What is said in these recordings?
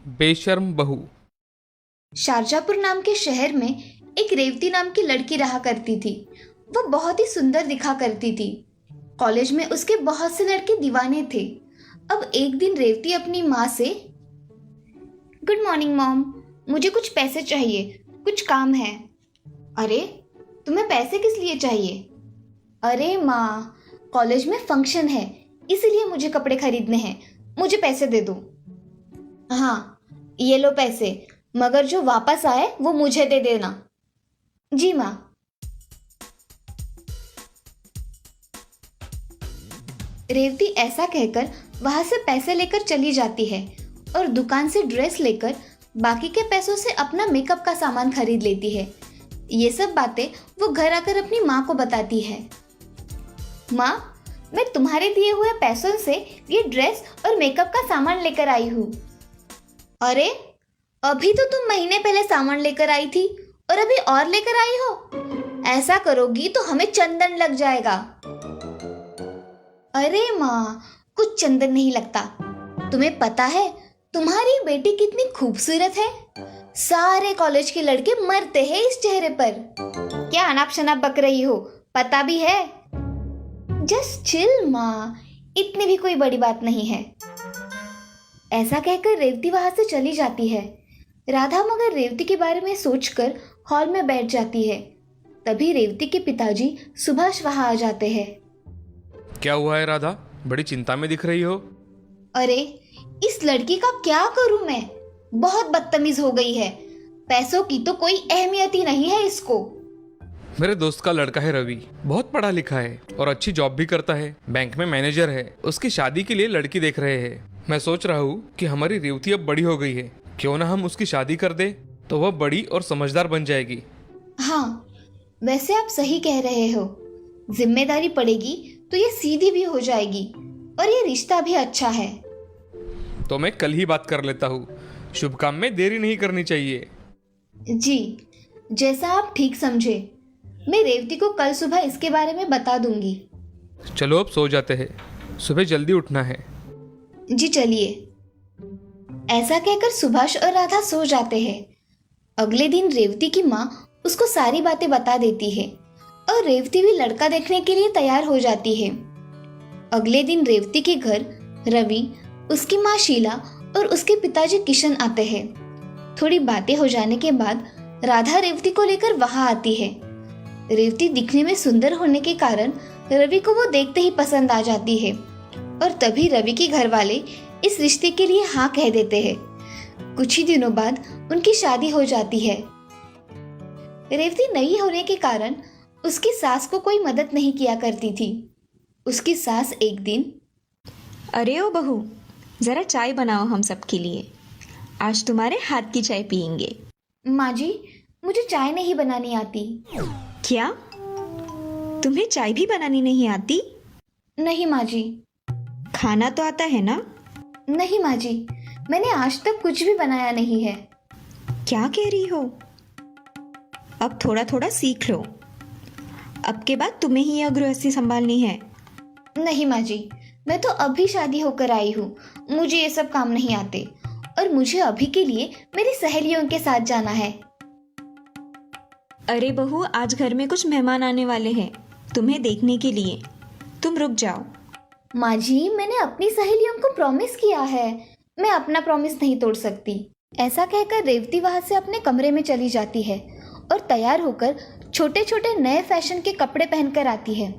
बेशर्म बहू। शारजापुर नाम के शहर में एक रेवती नाम की लड़की रहा करती थी। वो बहुत ही सुंदर दिखा करती थी। कॉलेज में उसके बहुत से लड़के दीवाने थे। अब एक दिन रेवती अपनी माँ से, गुड मॉर्निंग मॉम, मुझे कुछ पैसे चाहिए, कुछ काम है। अरे, तुम्हें पैसे किस लिए चाहिए? अरे माँ, कॉलेज में फंक्शन है, इसीलिए मुझे कपड़े खरीदने हैं, मुझे पैसे दे दो। हाँ, ये लो पैसे, मगर जो वापस आए वो मुझे दे देना। जी माँ। रेवती ऐसा कहकर वहां से पैसे लेकर चली जाती है और दुकान से ड्रेस लेकर बाकी के पैसों से अपना मेकअप का सामान खरीद लेती है। ये सब बातें वो घर आकर अपनी माँ को बताती है। माँ, मैं तुम्हारे दिए हुए पैसों से ये ड्रेस और मेकअप का सामान लेकर आई हूँ। अरे, अभी तो तुम महीने पहले सामान लेकर आई थी और अभी और लेकर आई हो। ऐसा करोगी तो हमें चंदन लग जाएगा। अरे माँ, कुछ चंदन नहीं लगता। तुम्हें पता है तुम्हारी बेटी कितनी खूबसूरत है? सारे कॉलेज के लड़के मरते हैं इस चेहरे पर। क्या अनाप शनाप बक रही हो, पता भी है। जस्ट चिल माँ, इतनी भी कोई बड़ी बात नहीं है। ऐसा कहकर रेवती वहां से चली जाती है। राधा मगर रेवती के बारे में सोचकर हॉल में बैठ जाती है। तभी रेवती के पिताजी सुभाष वहां आ जाते हैं। क्या हुआ है राधा, बड़ी चिंता में दिख रही हो? अरे, इस लड़की का क्या करूं मैं, बहुत बदतमीज हो गई है। पैसों की तो कोई अहमियत ही नहीं है इसको। मेरे दोस्त का लड़का है रवि, बहुत पढ़ा लिखा है और अच्छी जॉब भी करता है, बैंक में मैनेजर है। उसकी शादी के लिए लड़की देख रहे हैं। मैं सोच रहा हूँ कि हमारी रेवती अब बड़ी हो गई है, क्यों ना हम उसकी शादी कर दे, तो वह बड़ी और समझदार बन जाएगी। हाँ, वैसे आप सही कह रहे हो। जिम्मेदारी पड़ेगी तो ये सीधी भी हो जाएगी और ये रिश्ता भी अच्छा है। तो मैं कल ही बात कर लेता हूँ। शुभ काम में देरी नहीं करनी चाहिए। जी, जैसा आप ठीक समझे। मैं रेवती को कल सुबह इसके बारे में बता दूंगी। चलो अब सो जाते हैं, सुबह जल्दी उठना है। जी चलिए। ऐसा कहकर सुभाष और राधा सो जाते हैं। अगले दिन रेवती की माँ उसको सारी बातें बता देती है और रेवती भी लड़का देखने के लिए तैयार हो जाती है। अगले दिन रेवती के घर रवि, उसकी माँ शीला और उसके पिताजी किशन आते हैं। थोड़ी बातें हो जाने के बाद राधा रेवती को लेकर वहां आती है। रेवती दिखने में सुंदर होने के कारण रवि को वो देखते ही पसंद आ जाती है और तभी रवि के घर वाले इस रिश्ते के लिए हाँ कह देते हैं। कुछ ही दिनों बाद उनकी शादी हो जाती है। रेवती नई होने के कारण उसकी सास को कोई मदद नहीं किया करती थी। उसकी सास एक दिन, अरे ओ बहू, जरा चाय बनाओ हम सबके लिए। आज तुम्हारे हाथ की चाय पियेंगे। माँ जी, मुझे चाय नहीं बनानी आती। क्या तुम्हें चाय भी बनानी नहीं आती? नहीं माँ जी। खाना तो आता है ना? नहीं माँ जी, मैंने आज तक कुछ भी बनाया नहीं है। क्या कह रही हो? अब थोड़ा थोड़ा सीख लो। अब के बाद तुम्हें ही यह गृहस्थी संभालनी है। नहीं माँ जी, मैं तो अभी शादी होकर आई हूँ, मुझे ये सब काम नहीं आते और मुझे अभी के लिए मेरी सहेलियों के साथ जाना है। अरे बहू, आज घर में कुछ मेहमान आने वाले हैं तुम्हें देखने के लिए। तुम रुक जाओ। माँ जी, मैंने अपनी सहेलियों को प्रॉमिस किया है, मैं अपना प्रॉमिस नहीं तोड़ सकती। ऐसा कहकर रेवती वहां से अपने कमरे में चली जाती है और तैयार होकर छोटे छोटे नए फैशन के कपड़े पहनकर आती है।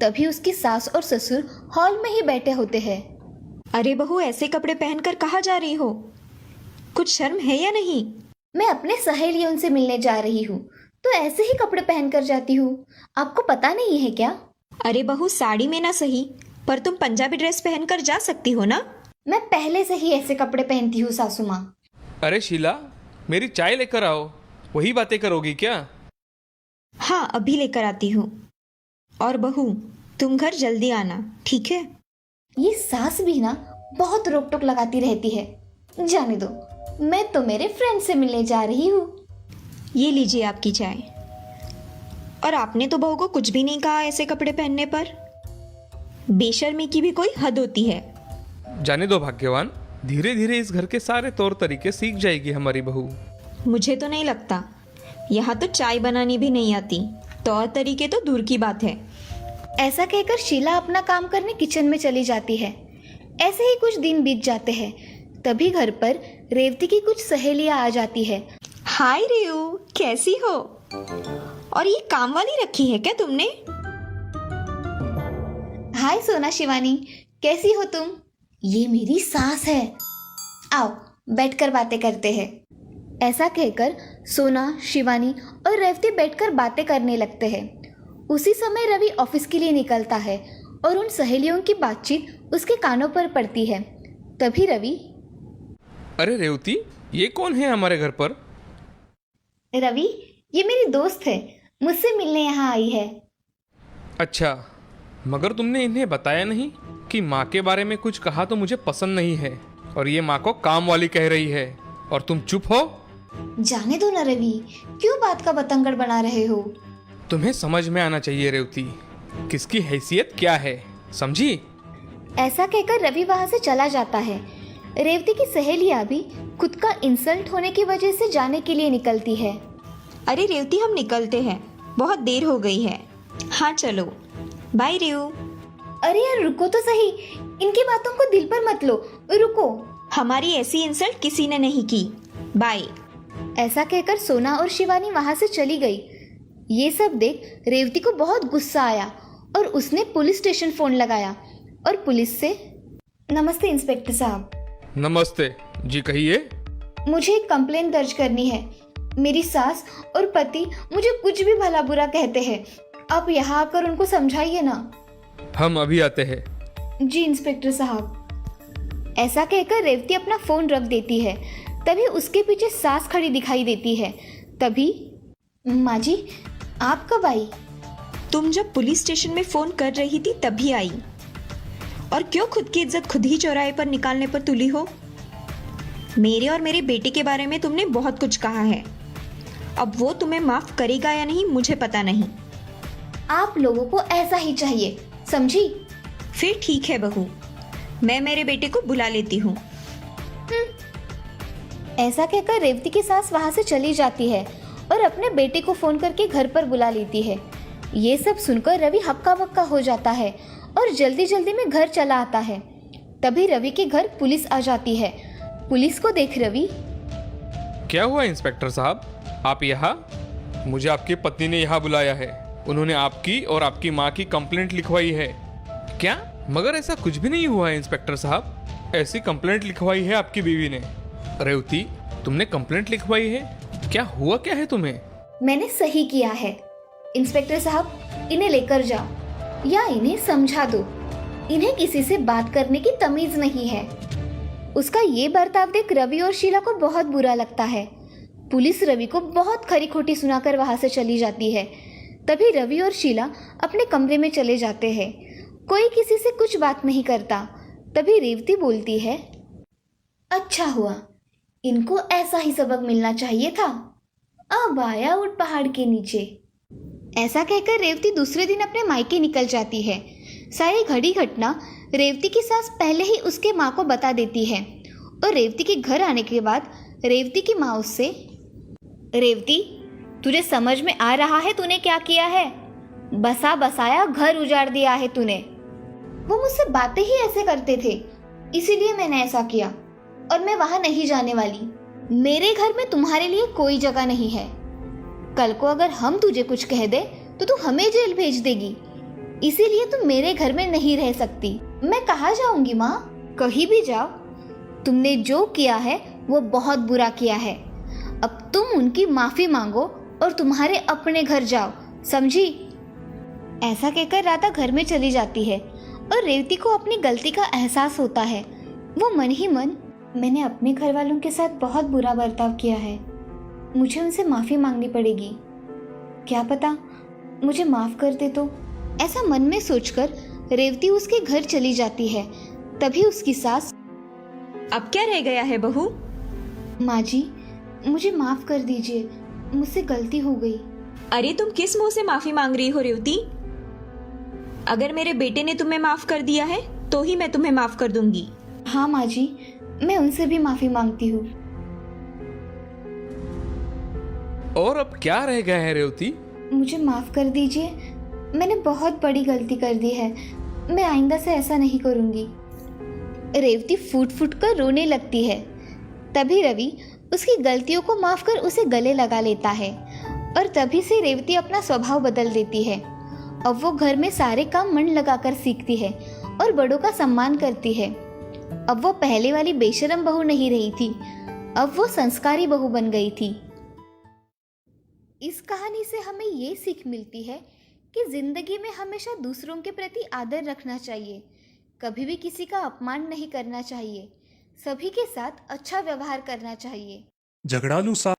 तभी उसकी सास और ससुर हॉल में ही बैठे होते हैं। अरे बहू, ऐसे कपड़े पहनकर कहाँ जा रही हो? कुछ शर्म है या नहीं? मैं अपने सहेलियों से मिलने जा रही हूँ, तो ऐसे ही कपड़े पहनकर जाती हूँ, आपको पता नहीं है क्या? अरे बहू, साड़ी में ना सही, पर तुम पंजाबी ड्रेस पहनकर जा सकती हो ना? मैं पहले से ही ऐसे कपड़े पहनती हूँ सासू माँ। अरे शीला, मेरी चाय लेकर आओ। वही बातें करोगी क्या? हाँ, अभी लेकर आती हूँ। और बहू, तुम घर जल्दी आना, ठीक है? ये सास भी ना बहुत रोक टोक लगाती रहती है। जाने दो, मैं तो मेरे फ्रेंड से मिलने जा रही हूँ। ये लीजिए आपकी चाय। और आपने तो बहू को कुछ भी नहीं कहा ऐसे कपड़े पहनने पर। बेशर्मी की भी कोई हद होती है। जाने दो भाग्यवान, धीरे धीरे इस घर के सारे तौर तरीके सीख जाएगी हमारी बहू। मुझे तो नहीं लगता। यहाँ तो चाय बनानी भी नहीं आती, तौर तरीके तो दूर की बात है। ऐसा कहकर शीला अपना काम करने किचन में चली जाती है। ऐसे ही कुछ दिन बीत जाते हैं। तभी घर पर रेवती की कुछ सहेलियां आ जाती है। हाय रेऊ, कैसी हो? और ये काम वाली रखी है क्या तुमने? हाय सोना शिवानी, कैसी हो तुम? ये मेरी सास है। आओ बैठकर बातें करते हैं। ऐसा कहकर सोना, शिवानी और रेवती बैठकर बातें करने लगते हैं। उसी समय रवि ऑफिस के लिए निकलता है और उन सहेलियों की बातचीत उसके कानों पर पड़ती है। तभी रवि, अरे रेवती, ये कौन है हमारे घर पर? रवि ये मेरी दोस्त है, मुझसे मिलने यहाँ आई है। अच्छा, मगर तुमने इन्हें बताया नहीं कि माँ के बारे में कुछ कहा तो मुझे पसंद नहीं है, और ये माँ को काम वाली कह रही है और तुम चुप हो। जाने दो ना रवि, क्यों बात का बतंगड़ बना रहे हो? तुम्हें समझ में आना चाहिए रेवती, किसकी हैसियत क्या है, समझी? ऐसा कहकर रवि वहां से चला जाता है। रेवती की सहेलियां भी खुद का इंसल्ट होने की वजह से जाने के लिए निकलती है। अरे रेवती, हम निकलते हैं, बहुत देर हो गई है। हाँ चलो, बाय रेऊ। अरे यार रुको तो सही, इनकी बातों को दिल पर मत लो, रुको। हमारी ऐसी इंसल्ट किसी ने नहीं की, बाय। ऐसा कहकर सोना और शिवानी वहां से चली गई। ये सब देख रेवती को बहुत गुस्सा आया और उसने पुलिस स्टेशन फोन लगाया और पुलिस से, नमस्ते इंस्पेक्टर साहब। नमस्ते जी, कहिए। मुझे एक कंप्लेंट दर्ज करनी है। मेरी सास और पति मुझे कुछ भी भला बुरा कहते हैं। आप यहाँ आकर उनको समझाइए ना। हम अभी आते हैं। जी इंस्पेक्टर साहब। ऐसा कहकर रेवती अपना फोन रख देती है। तभी उसके पीछे सास खड़ी दिखाई देती है। तभी, माँ जी आप कब आई? तुम जब पुलिस स्टेशन में फोन कर रही थी तभी आई। और क्यों खुद की इज्जत खुद ही चौराहे पर निकालने पर तुली हो? मेरे और मेरे बेटे के बारे में तुमने बहुत कुछ कहा है। अब वो तुम्हें माफ करेगा या नहीं मुझे पता नहीं। आप लोगों को ऐसा ही चाहिए, समझी? फिर ठीक है बहू, मैं मेरे बेटे को बुला लेती हूँ। ऐसा कहकर रेवती की सास वहां से चली जाती है और अपने बेटे को फोन करके घर पर बुला लेती है। ये सब सुनकर रवि हक्का बक्का हो जाता है और जल्दी जल्दी में घर चला आता है। तभी रवि के घर पुलिस आ जाती है। पुलिस को देख रवि, क्या हुआ इंस्पेक्टर साहब, आप यहाँ? मुझे आपकी पत्नी ने यहाँ बुलाया है। उन्होंने आपकी और आपकी माँ की कंप्लेंट लिखवाई है। क्या? मगर ऐसा कुछ भी नहीं हुआ है इंस्पेक्टर साहब। ऐसी कंप्लेंट लिखवाई है आपकी बीवी ने। रेवती, तुमने कंप्लेंट लिखवाई है? क्या हुआ क्या है तुम्हें? मैंने सही किया है। इंस्पेक्टर साहब इन्हें लेकर जाओ या इन्हें समझा दो। इन्हें किसी से बात करने की तमीज नहीं है। उसका ये बर्ताव देख रवि और शीला को बहुत बुरा लगता है। पुलिस रवि को बहुत खरी खोटी सुनाकर वहां से चली जाती है। तभी रवि और शीला अपने कमरे में चले जाते हैं। कोई किसी से कुछ बात नहीं करता। तभी रेवती बोलती है, अच्छा हुआ, इनको ऐसा ही सबक मिलना चाहिए था। अब आया ऊंट पहाड़ के नीचे। ऐसा कहकर रेवती दूसरे दिन अपने मायके निकल जाती है। सारी घड़ी घटना रेवती की सास पहले ही उसके माँ को बता देती है और रेवती के घर आने के बाद रेवती की माँ उससे, रेवती तुझे समझ में आ रहा है तूने क्या किया है? बसा बसाया घर उजाड़ दिया है तूने। वो मुझसे बातें ही ऐसे करते थे, इसीलिए मैंने ऐसा किया और मैं वहां नहीं जाने वाली। मेरे घर में तुम्हारे लिए कोई जगह नहीं है। कल को अगर हम तुझे कुछ कह दे तो तू हमें जेल भेज देगी। इसीलिए तुम मेरे घर में नहीं रह सकती। मैं कहाँ जाऊंगी माँ? कहीं भी जाओ। तुमने जो किया है वो बहुत बुरा किया है। अब तुम उनकी माफी मांगो और तुम्हारे अपने घर जाओ, समझी? ऐसा कहकर राधा घर में चली जाती है और रेवती को अपनी गलती का एहसास होता है। वो मन ही मन, मैंने अपने घर वालों के साथ बहुत बुरा बर्ताव किया है, मुझे उनसे माफी मांगनी पड़ेगी। क्या पता मुझे माफ कर दे तो। ऐसा मन में सोचकर रेवती उसके घर चली जाती है। तभी उसकी सास, अब क्या रह गया है बहू? माँ जी मुझे माफ कर दीजिए, मुझसे गलती हो गई। अरे तुम किस मुंह से माफी मांग रही हो रेवती? अगर मेरे बेटे ने तुम्हें माफ कर दिया है तो ही मैं तुम्हें माफ कर दूंगी। हाँ माँ जी, मैं उनसे भी माफी मांगती हूँ। और अब क्या रह गया है रेवती? मुझे माफ कर दीजिए, मैंने बहुत बड़ी गलती कर दी है। मैं आइंदा से ऐसा नहीं करूँगी। रेवती फूट फूट कर रोने लगती है। तभी रवि उसकी गलतियों को माफ कर उसे गले लगा लेता है और तभी से रेवती अपना स्वभाव बदल देती है। अब वो घर में सारे काम मन लगाकर सीखती है और बड़ों का सम्मान करती है। अब वो पहले वाली बेशरम बहू नहीं रही थी, अब वो संस्कारी बहू बन गई थी। इस कहानी से हमें ये सीख मिलती है कि जिंदगी में हमेशा दूसरों के प्रति आदर रखना चाहिए, कभी भी किसी का अपमान नहीं करना चाहिए, सभी के साथ अच्छा व्यवहार करना चाहिए। झगड़ालू सा